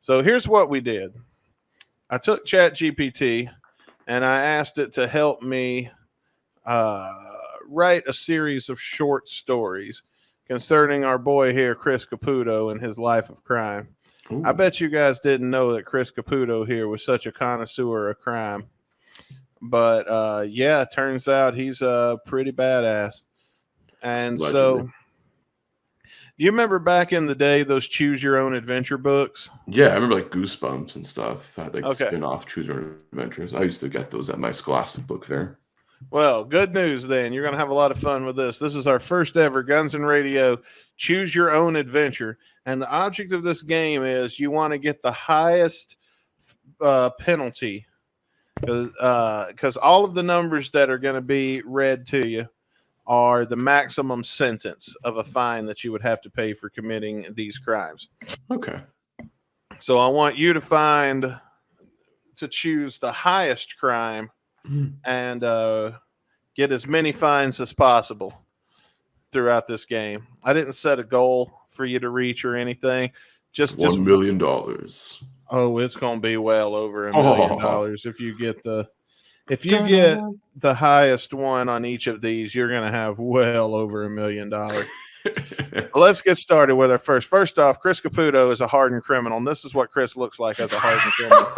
So here's what we did. I took ChatGPT and I asked it to help me write a series of short stories concerning our boy here, Chris Caputo, and his life of crime. I Ooh, bet you guys didn't know that Chris Caputo here was such a connoisseur of crime. But yeah, turns out he's pretty badass. And allegedly. so, do you remember back in the day those choose your own adventure books? Yeah, I remember like Goosebumps and stuff. Had like Okay. spin-off Choose Your Own Adventures. I used to get those at my Scholastic book fair. Well, good news then. You're going to have a lot of fun with this. This is our first ever Guns and Radio choose your own adventure. And the object of this game is you want to get the highest penalty because all of the numbers that are going to be read to you are the maximum sentence of a fine that you would have to pay for committing these crimes. Okay. So I want you to choose the highest crime and get as many fines as possible throughout this game. I didn't set a goal for you to reach or anything. Just $1 million. oh, it's going to be well over Oh, $1 million if you get the highest one on each of these. You're going to have well over $1 million. Well, let's get started with our first. First off, Chris Caputo is a hardened criminal, and this is what Chris looks like as a hardened criminal.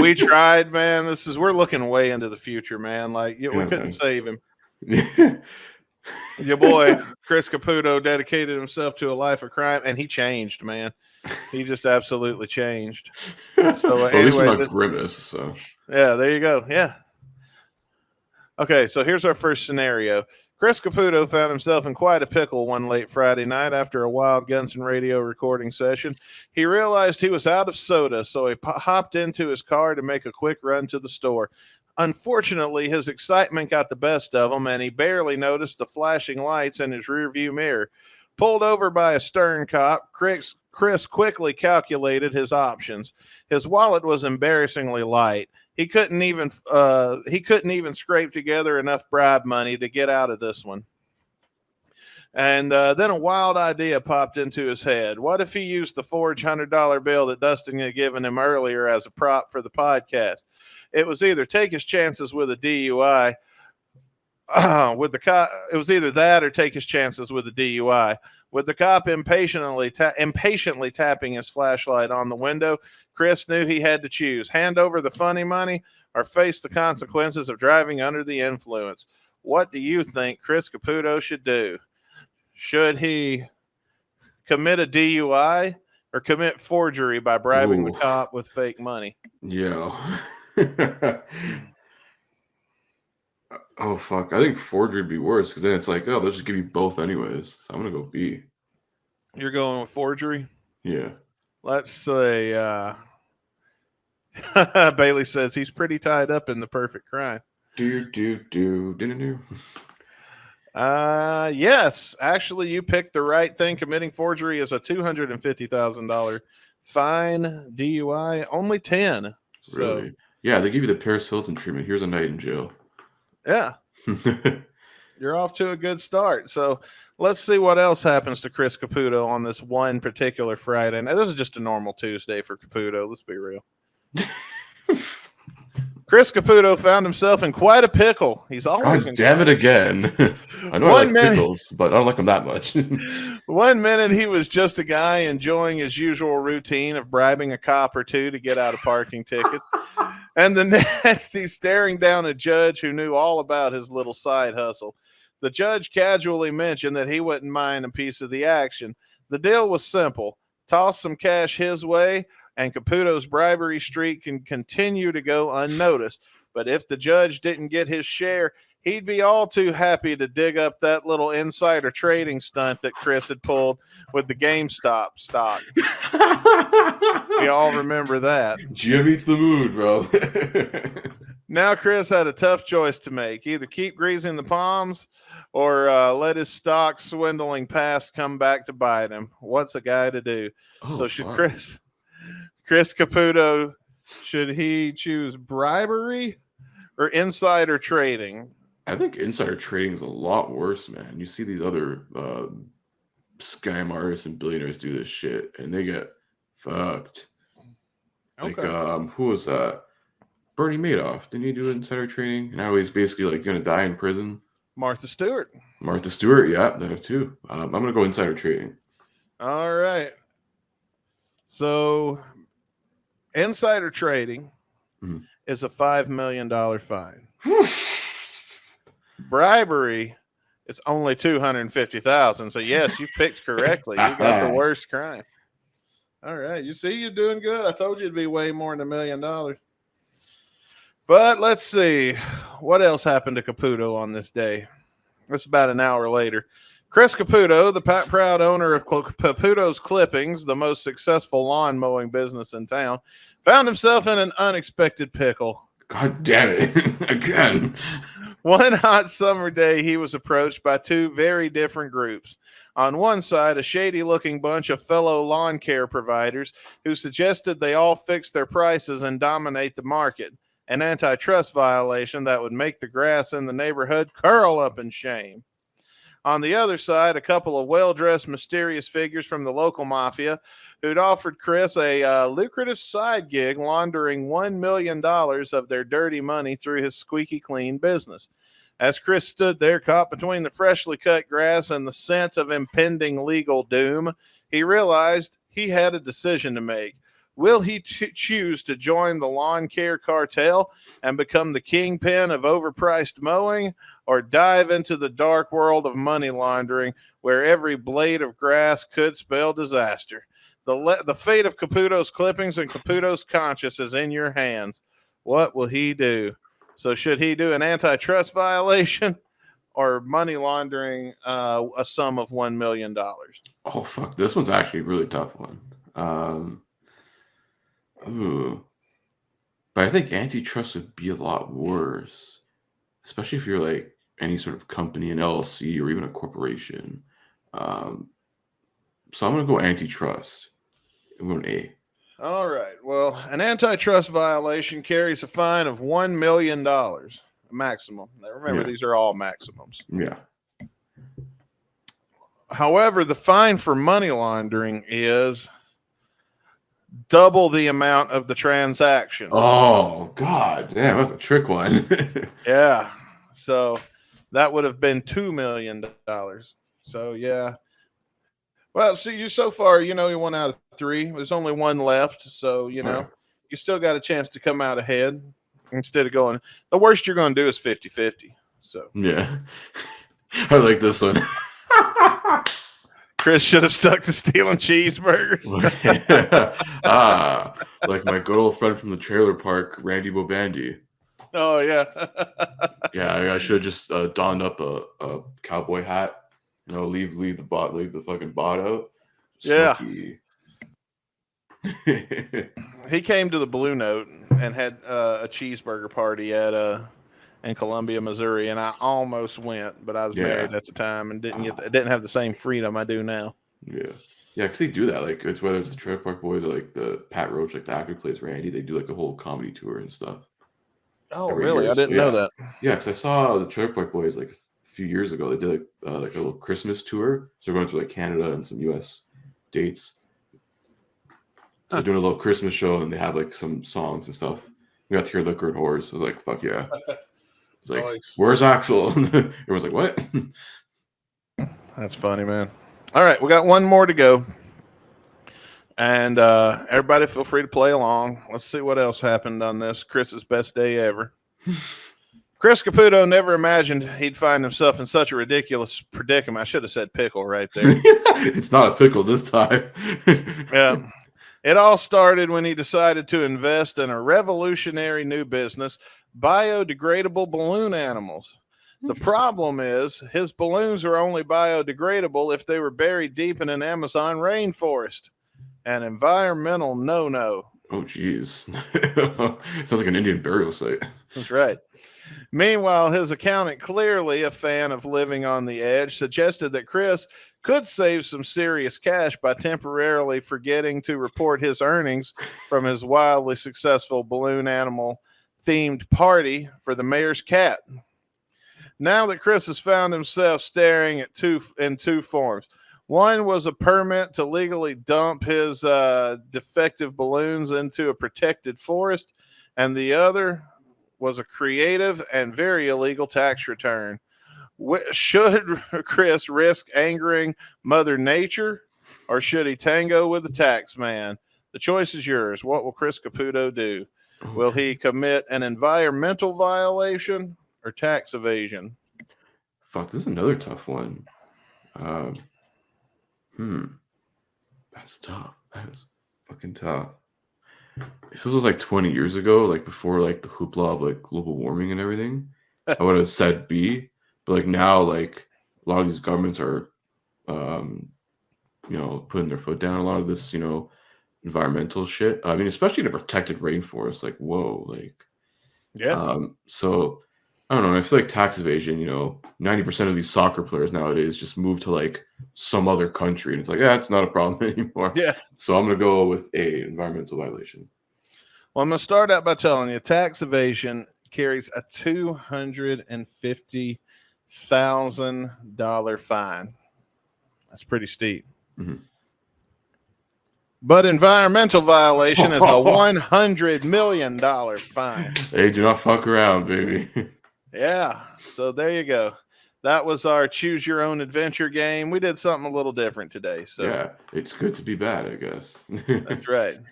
We tried, man. We're looking way into the future, man. Like we couldn't save him. Your boy Chris Caputo dedicated himself to a life of crime, and he changed, man. He just absolutely changed. So well, at least I'm not Grimace. So yeah, there you go. Yeah. Okay, so here's our first scenario. Chris Caputo found himself in quite a pickle one late Friday night after a wild Guns and Radio recording session. He realized he was out of soda, so he hopped into his car to make a quick run to the store. Unfortunately, his excitement got the best of him, and he barely noticed the flashing lights in his rearview mirror. Pulled over by a stern cop, Chris quickly calculated his options. His wallet was embarrassingly light. He couldn't even scrape together enough bribe money to get out of this one. And then a wild idea popped into his head. What if he used the forged $100 bill that Dustin had given him earlier as a prop for the podcast? It was either take his chances with a DUI with the cop. It was either that or take his chances with a DUI. With the cop impatiently tapping his flashlight on the window, Chris knew he had to choose: hand over the funny money or face the consequences of driving under the influence. What do you think Chris Caputo should do? Should he commit a DUI or commit forgery by bribing the cop with fake money? Yeah. Oh, fuck. I think forgery would be worse because then it's like, oh, they'll just give you both anyways. So I'm going to go B. You're going with forgery? Yeah. Let's say Bailey says he's pretty tied up in the perfect crime. Yes. Actually, you picked the right thing. Committing forgery is a $250,000 fine. DUI, only 10. So, really? Yeah, they give you the Paris Hilton treatment. Here's a night in jail. Yeah. You're off to a good start. So let's see what else happens to Chris Caputo on this one particular Friday. Now, this is just a normal Tuesday for Caputo. Let's be real. Chris Caputo found himself in quite a pickle. He's always God damn it again. I know I like pickles, but I don't like them that much. 1 minute he was just a guy enjoying his usual routine of bribing a cop or two to get out of parking tickets. And the next he's staring down a judge who knew all about his little side hustle. The judge casually mentioned that he wouldn't mind a piece of the action. The deal was simple: toss some cash his way, and Caputo's bribery streak can continue to go unnoticed. But if the judge didn't get his share, he'd be all too happy to dig up that little insider trading stunt that Chris had pulled with the GameStop stock. We all remember that. Jimmy to the mood, bro. Now Chris had a tough choice to make: either keep greasing the palms or let his stock swindling past come back to bite him. What's a guy to do? So should Chris Caputo, should he choose bribery or insider trading? I think insider trading is a lot worse, man. You see these other scam artists and billionaires do this shit, and they get fucked. Like, Okay. who was that? Bernie Madoff. Didn't he do insider trading? Now he's basically like gonna die in prison. Martha Stewart. Martha Stewart, yeah, that too. I'm gonna go insider trading. All right. So insider trading is a $5 million fine. Bribery is only $250,000. So yes, you picked correctly. You got the worst crime. All right. You see, you're doing good. I told you it'd be way more than $1 million. But let's see. What else happened to Caputo on this day? It's about an hour later. Chris Caputo, the proud owner of Caputo's Clippings, the most successful lawn mowing business in town, found himself in an unexpected pickle. God damn it. Again. One hot summer day, he was approached by two very different groups. On one side, a shady-looking bunch of fellow lawn care providers who suggested they all fix their prices and dominate the market, an antitrust violation that would make the grass in the neighborhood curl up in shame. On the other side, a couple of well-dressed, mysterious figures from the local mafia who'd offered Chris a lucrative side gig laundering $1 million of their dirty money through his squeaky clean business. As Chris stood there caught between the freshly cut grass and the scent of impending legal doom, he realized he had a decision to make. Will he choose to join the lawn care cartel and become the kingpin of overpriced mowing, or dive into the dark world of money laundering where every blade of grass could spell disaster? The fate of Caputo's Clippings and Caputo's conscience is in your hands. What will he do? So should he do an antitrust violation or money laundering a sum of $1 million? Oh, fuck. This one's actually a really tough one. Ooh. But I think antitrust would be a lot worse, especially if you're like any sort of company, an LLC, or even a corporation. So I'm going to go antitrust. I'm going A. All right. Well, an antitrust violation carries a fine of $1 million maximum. Now, remember, these are all maximums. Yeah. However, the fine for money laundering is double the amount of the transaction. Oh, God. Damn, that's a trick one. Yeah. So that would have been $2 million. So, yeah. Well, see, so far, you 1 out of 3. There's only one left. So, you still got a chance to come out ahead instead of going. The worst you're going to do is 50-50. So, yeah. I like this one. Chris should have stuck to stealing cheeseburgers. Like my good old friend from the trailer park, Randy Bobandy. Oh, yeah. Yeah, I should have just donned up a cowboy hat. Leave the fucking bot out. Smoky. Yeah. He came to the Blue Note and had a cheeseburger party in Columbia, Missouri, and I almost went, but I was married at the time and didn't have the same freedom I do now. Yeah, because they do that. Like, it's whether it's the Trailer Park Boys or like the Pat Roach, like the actor who plays Randy, they do like a whole comedy tour and stuff. Oh, really? Year. I didn't know that. Yeah, because I saw the Trailer Park Boys like a few years ago. They did like a little Christmas tour. So they're going through like Canada and some U.S. dates. So they're doing a little Christmas show, and they have like some songs and stuff. We got to hear Liquor and Whores. I was like, fuck yeah. It's like, nice. Where's Axel? Everyone's like, what? That's funny, man. All right, we got one more to go. And everybody feel free to play along. Let's see what else happened on this Chris's best day ever. Chris Caputo never imagined he'd find himself in such a ridiculous predicament. I should have said pickle right there. It's not a pickle this time. Yeah. It all started when he decided to invest in a revolutionary new business, biodegradable balloon animals. The problem is his balloons are only biodegradable if they were buried deep in an Amazon rainforest. An environmental no-no. Oh, geez. Sounds like an Indian burial site. That's right. Meanwhile, his accountant, clearly a fan of living on the edge, suggested that Chris could save some serious cash by temporarily forgetting to report his earnings from his wildly successful balloon animal themed party for the mayor's cat. Now that Chris has found himself staring at two forms. One was a permit to legally dump his defective balloons into a protected forest, and the other was a creative and very illegal tax return. Should Chris risk angering Mother Nature, or should he tango with the tax man? The choice is yours. What will Chris Caputo do? Will he commit an environmental violation or tax evasion? Fuck, this is another tough one. That's tough. That is fucking tough. If it was like 20 years ago, like before like the hoopla of like global warming and everything, I would have said B. But like now, like a lot of these governments are, putting their foot down. A lot of this, environmental shit. I mean, especially in a protected rainforest. Like, whoa, like, Yeah. So I don't know. I feel like tax evasion. 90% of these soccer players nowadays just move to like some other country, and it's like, yeah, it's not a problem anymore. Yeah. So I'm gonna go with A, environmental violation. Well, I'm going to start out by telling you tax evasion carries a $250,000 fine. That's pretty steep. Mm-hmm. But environmental violation is a $100 million fine. Hey, do not fuck around, baby. Yeah. So there you go. That was our choose your own adventure game. We did something a little different today. So yeah, it's good to be bad, I guess. that's right.